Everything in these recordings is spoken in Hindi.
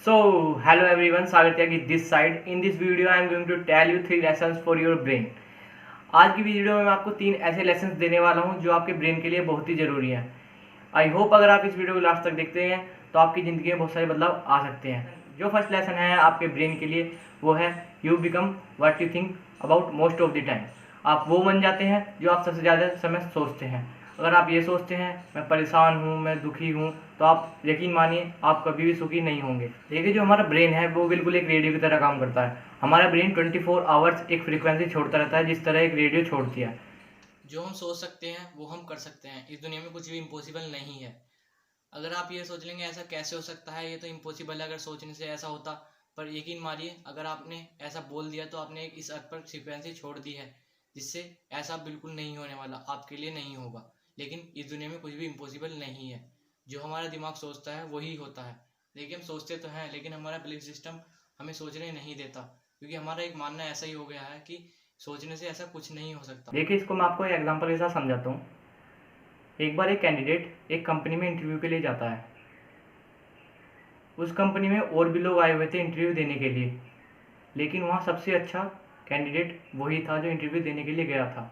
Hello everyone, स्वागत है कि this side in this video I am going to tell you 3 lessons for your brain. आज की वीडियो में मैं आपको 3 ऐसे लेसन्स देने वाला हूं जो आपके ब्रेन के लिए बहुत ही ज़रूरी हैं। आई होप अगर आप इस वीडियो को लास्ट तक देखते हैं तो आपकी ज़िंदगी में बहुत सारे बदलाव आ सकते हैं। जो फर्स्ट लेसन है आपके ब्रेन के लिए वो है you become what you think about most of the time. आप वो बन जाते हैं जो आप सबसे ज़्यादा समय सोचते हैं। अगर आप ये सोचते हैं मैं परेशान हूँ, मैं दुखी हूँ, तो आप यकीन मानिए आप कभी भी सुखी नहीं होंगे। देखिए, जो हमारा ब्रेन है वो बिल्कुल एक रेडियो की तरह काम करता है। हमारा ब्रेन 24 आवर्स एक फ्रीक्वेंसी छोड़ता रहता है, जिस तरह एक रेडियो छोड़ती है। जो हम सोच सकते हैं वो हम कर सकते हैं। इस दुनिया में कुछ भी इम्पॉसिबल नहीं है। अगर आप ये सोच लेंगे ऐसा कैसे हो सकता है, ये तो इम्पॉसिबल है, अगर सोचने से ऐसा होता, पर यकीन मानिए अगर आपने ऐसा बोल दिया तो आपने एक इस अर्थ पर फ्रीक्वेंसी छोड़ दी है जिससे ऐसा बिल्कुल नहीं होने वाला, आपके लिए नहीं होगा। लेकिन इस दुनिया में कुछ भी इम्पॉसिबल नहीं है। जो हमारा दिमाग सोचता है वही होता है। देखिए, हम सोचते तो हैं लेकिन हमारा बिलीफ सिस्टम हमें सोचने नहीं देता, क्योंकि हमारा एक मानना ऐसा ही हो गया है कि सोचने से ऐसा कुछ नहीं हो सकता। देखिए, इसको मैं आपको एक एग्जांपल के साथ समझाता हूँ। एक बार एक कैंडिडेट एक कंपनी में इंटरव्यू के लिए जाता है। उस कंपनी में और भी लोग आए हुए थे इंटरव्यू देने के लिए, लेकिन वहाँ सबसे अच्छा कैंडिडेट वही था जो इंटरव्यू देने के लिए गया था।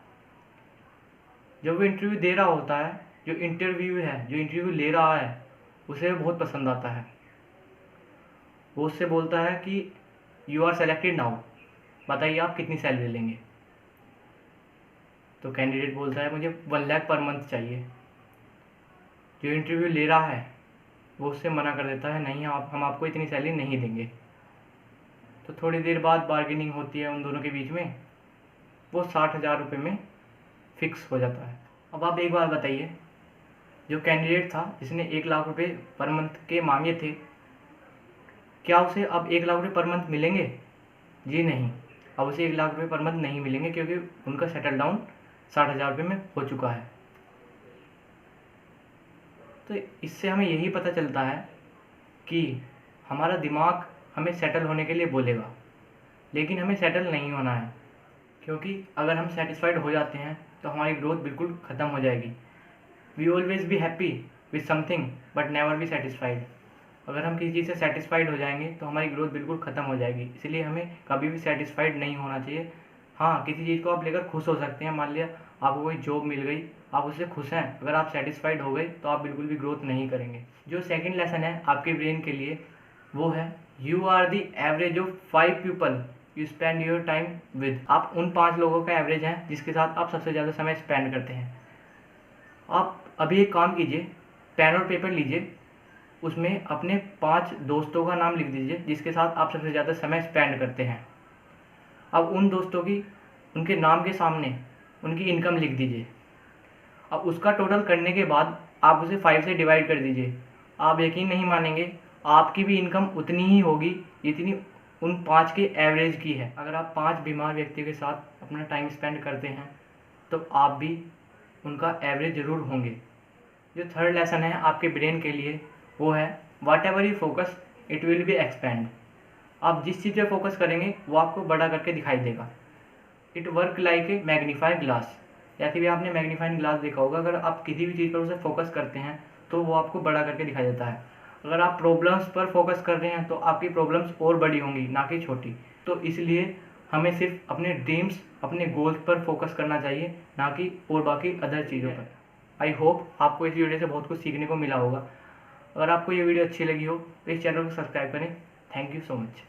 जब वो इंटरव्यू दे रहा होता है, जो इंटरव्यू ले रहा है उसे बहुत पसंद आता है। वो उससे बोलता है कि यू आर सेलेक्टेड नाउ, बताइए आप कितनी सैलरी लेंगे। तो कैंडिडेट बोलता है मुझे 1 लाख पर मंथ चाहिए। जो इंटरव्यू ले रहा है वो उससे मना कर देता है, नहीं हम आपको इतनी सैलरी नहीं देंगे। तो थोड़ी देर बाद बार्गेनिंग होती है उन दोनों के बीच में, वो 60,000 रुपये में फिक्स हो जाता है। अब आप एक बार बताइए, जो कैंडिडेट था जिसने 1 लाख रुपये पर मंथ के मांगे थे, क्या उसे अब 1 लाख रुपये पर मंथ मिलेंगे? जी नहीं, अब उसे 1 लाख रुपये पर मंथ नहीं मिलेंगे, क्योंकि उनका सेटल डाउन 60,000 रुपये में हो चुका है। तो इससे हमें यही पता चलता है कि हमारा दिमाग हमें सेटल होने के लिए बोलेगा, लेकिन हमें सेटल नहीं होना है, क्योंकि अगर हम सेटिस्फाइड हो जाते हैं तो हमारी ग्रोथ बिल्कुल ख़त्म हो जाएगी। We always be happy with something but never be satisfied. अगर हम किसी चीज़ से सेटिस्फाइड हो जाएंगे तो हमारी ग्रोथ बिल्कुल ख़त्म हो जाएगी। इसलिए हमें कभी भी सेटिस्फाइड नहीं होना चाहिए। हाँ, किसी चीज़ को आप लेकर खुश हो सकते हैं। मान लिया आपको कोई जॉब मिल गई, आप उससे खुश हैं, अगर आप सेटिस्फाइड हो गए तो आप बिल्कुल भी ग्रोथ नहीं करेंगे। जो सेकंड लेसन है आपके ब्रेन के लिए वो है you are the average of 5 people you spend your time with. आप उन 5 लोगों का एवरेज हैं जिसके साथ आप सबसे ज़्यादा समय स्पेंड करते हैं। आप अभी एक काम कीजिए, पेन और पेपर लीजिए, उसमें अपने 5 दोस्तों का नाम लिख दीजिए जिसके साथ आप सबसे ज़्यादा समय स्पेंड करते हैं। अब उन दोस्तों की उनके नाम के सामने उनकी इनकम लिख दीजिए। अब उसका टोटल करने के बाद आप उसे 5 से डिवाइड कर दीजिए। आप यकीन नहीं मानेंगे, आपकी भी इनकम उतनी ही होगी जितनी उन 5 के एवरेज की है। अगर आप 5 बीमार व्यक्तियों के साथ अपना टाइम स्पेंड करते हैं तो आप भी उनका एवरेज ज़रूर होंगे। जो थर्ड लेसन है आपके ब्रेन के लिए वो है whatever you focus it will be expand. आप जिस चीज़ पे फोकस करेंगे वो आपको बड़ा करके दिखाई देगा। It work like a magnifying glass. जैसे भी आपने मैग्नीफाइंग ग्लास देखा होगा, अगर आप किसी भी चीज़ पर उसे फोकस करते हैं तो वो आपको बड़ा करके दिखाई देता है। अगर आप प्रॉब्लम्स पर फोकस कर रहे हैं तो आपकी प्रॉब्लम्स और बड़ी होंगी, ना कि छोटी। तो इसलिए हमें सिर्फ अपने ड्रीम्स, अपने गोल्स पर फोकस करना चाहिए, ना कि और बाकी अदर चीज़ों पर। आई होप आपको इस वीडियो से बहुत कुछ सीखने को मिला होगा। अगर आपको ये वीडियो अच्छी लगी हो तो इस चैनल को सब्सक्राइब करें। Thank you so much.